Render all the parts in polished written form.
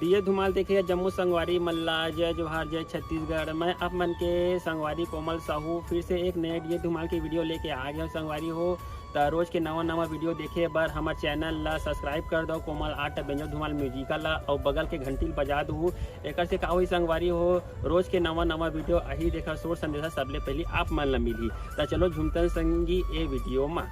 ये धुमाल देखिए जम्मू संगवारी मल्ला जय जोहार जय छत्तीसगढ़। मैं आप मन के संगवारी कोमल साहू फिर से एक नए ये धुमाल की वीडियो लेके आ गया संगवारी हो। तो रोज़ के नवा वीडियो देखे बर हमारे चैनल ला सब्सक्राइब कर दो कोमल आर्ट बेंजो धुमाल म्यूजिकल ला और बगल के घंटी बजा दू। एक से का हुई संगवारी हो रोज़ के नवा वीडियो अही देखा सोर संदेशा सबले पहले आप मन ला मिली। तो चलो झुमतन संगी ए वीडियो में।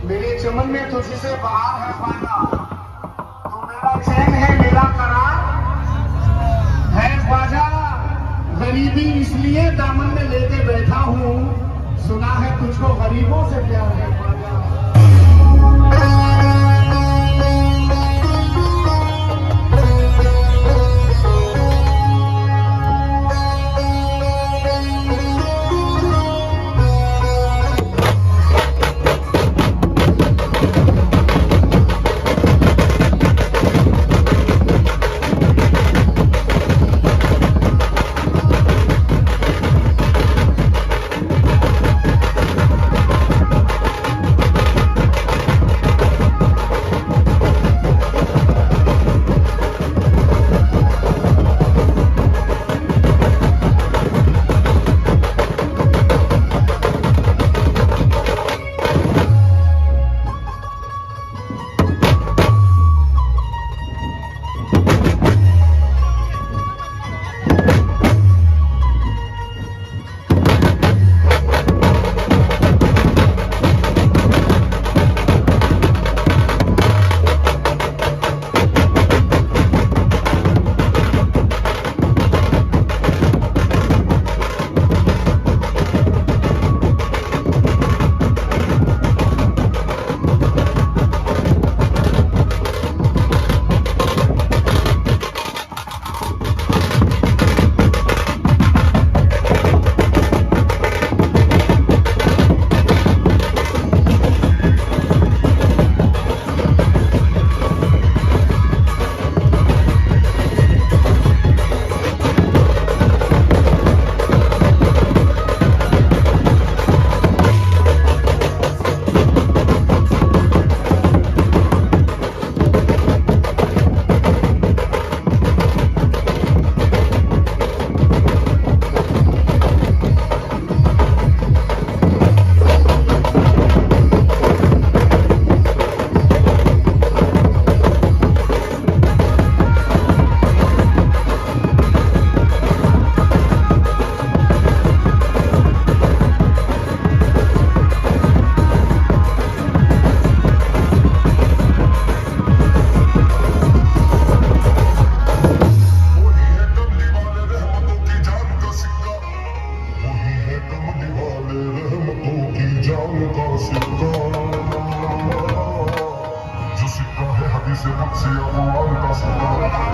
मेरे चमन में तुझसे बाहर है पाना, तू मेरा चैन है मेरा करार है ख्वाजा। गरीबी इसलिए दामन में लेके बैठा हूँ, सुना है तुझको गरीबों से प्यार है ख्वाजा।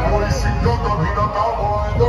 कोई सिक्का कभी ना काम आएगा।